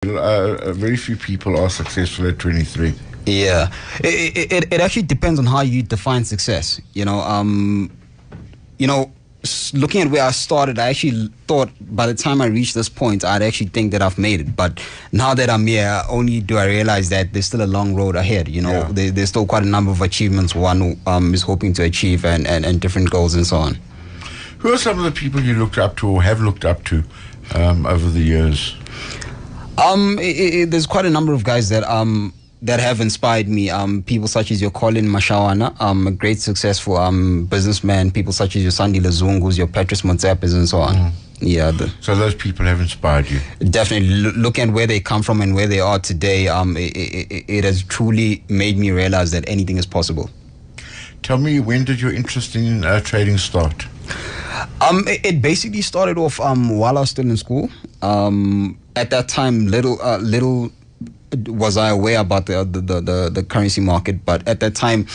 Very few people are successful at 23. Yeah, it actually depends on how you define success. Looking at where I started, I actually thought by the time I reached this point, I'd actually think that I've made it. But now that I'm here, only do I realize that there's still a long road ahead. There's still quite a number of achievements one is hoping to achieve, and different goals and so on. Who are some of the people you looked up to or have looked up to over the years? There's quite a number of guys that have inspired me. People such as your Colin Mashawana, a great successful businessman. People such as your Sandile Zungus, your Patrice Motsepas, and so on. Yeah. So those people have inspired you. Definitely. Looking at where they come from and where they are today, it has truly made me realize that anything is possible. Tell me, when did your interest in trading start? It basically started off while I was still in school. At that time, little was I aware about the currency market, but at that time,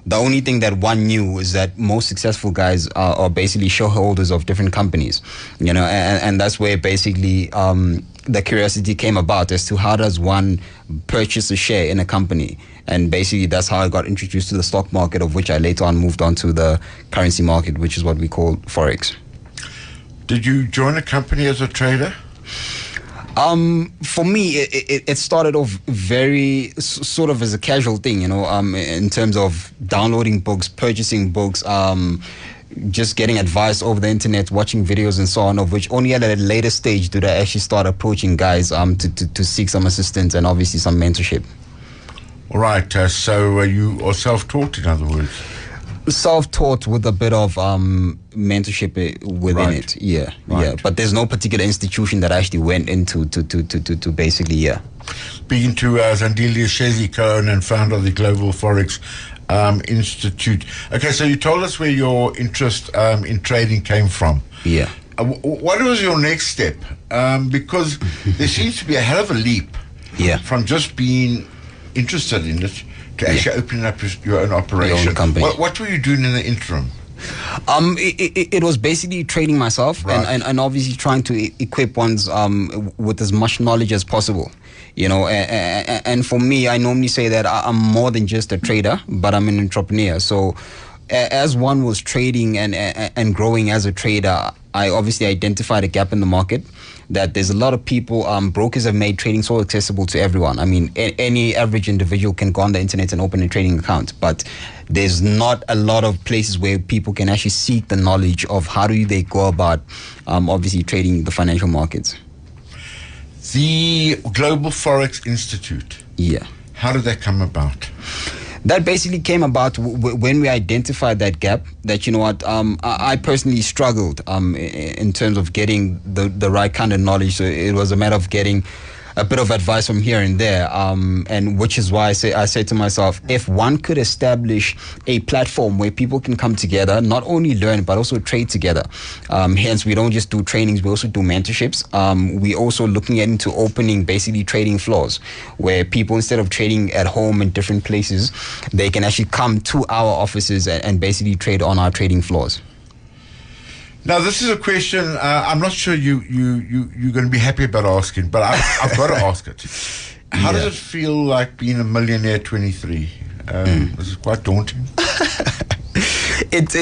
the only thing that one knew was that most successful guys are basically shareholders of different companies, and that's where basically the curiosity came about as to how does one purchase a share in a company. And basically that's how I got introduced to the stock market, of which I later on moved on to the currency market, which is what we call Forex. Did you join a company as a trader? For me, it started off very sort of as a casual thing, in terms of downloading books, purchasing books, just getting advice over the internet, watching videos and so on, of which only at a later stage did I actually start approaching guys to seek some assistance and obviously some mentorship. All right, so you are self-taught, in other words? Self-taught with a bit of mentorship within it, yeah. But there's no particular institution that I actually went into to basically, yeah. Speaking to Sandile Shezi, co-owner and founder of the Global Forex Institute. Okay, so you told us where your interest in trading came from. Yeah. What was your next step? Because there seems to be a hell of a leap from just being interested in it to actually opening up your own operation. Your own company. What were you doing in the interim? It was basically training myself, right, and obviously trying to equip one's with as much knowledge as possible. And for me, I normally say that I'm more than just a trader, but I'm an entrepreneur. So as one was trading and growing as a trader, I obviously identified a gap in the market, that there's a lot of people, brokers have made trading so accessible to everyone. I mean, any average individual can go on the internet and open a trading account, but there's not a lot of places where people can actually seek the knowledge of how do they go about obviously trading the financial markets. The Global Forex Institute. Yeah. How did that come about? That basically came about when we identified that gap, that, I personally struggled in terms of getting the right kind of knowledge. So it was a matter of getting a bit of advice from here and there, and which is why I say to myself, if one could establish a platform where people can come together, not only learn but also trade together. Hence, we don't just do trainings, we also do mentorships. We also looking into opening basically trading floors where people, instead of trading at home in different places, they can actually come to our offices and basically trade on our trading floors. Now, this is a question I'm not sure you're going to be happy about asking, but I've got to ask it. How does it feel like being a millionaire at 23? This is quite daunting. It's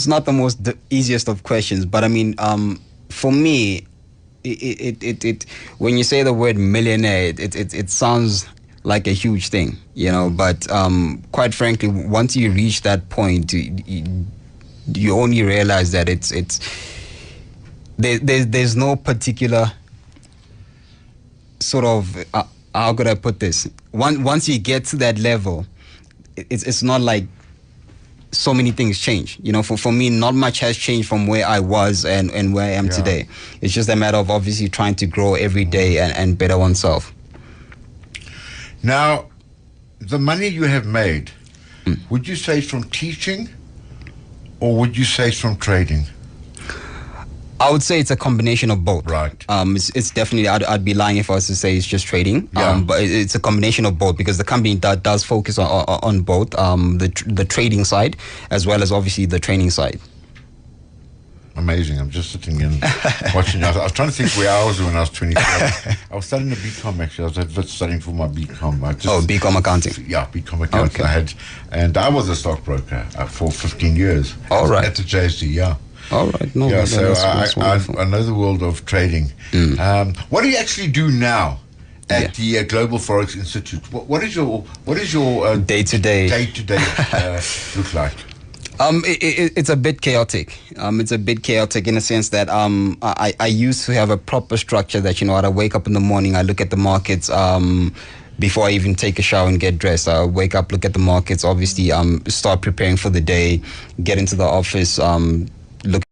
not the most easiest of questions, but I mean, for me, when you say the word millionaire, it sounds like a huge thing, but quite frankly, once you reach that point, you only realize that there's no particular sort of how could I put this? Once you get to that level, it's not like so many things change. For me, not much has changed from where I was and where I am today. It's just a matter of obviously trying to grow every day and better oneself. Now, the money you have made, would you say it's from teaching or would you say it's from trading? I would say it's a combination of both. Right. It's definitely, I'd be lying if I was to say it's just trading. Yeah. But it's a combination of both, because the company does focus on both, the trading side as well as obviously the training side. Amazing. I'm just sitting and watching. I was trying to think where I was when I was 24. I was studying a BCom, actually. I was at Wits studying for my BCom. BCom accounting. Yeah, BCom accounting. Okay. And I was a stockbroker for 15 years. All right. At the JSD, yeah. All right. No, yeah, so that's I know the world of trading. What do you actually do now at the Global Forex Institute? What is your day-to-day look like? It's a bit chaotic. It's a bit chaotic in a sense that I used to have a proper structure that, you know, I wake up in the morning, I look at the markets before I even take a shower and get dressed. I wake up, look at the markets, obviously start preparing for the day, get into the office, look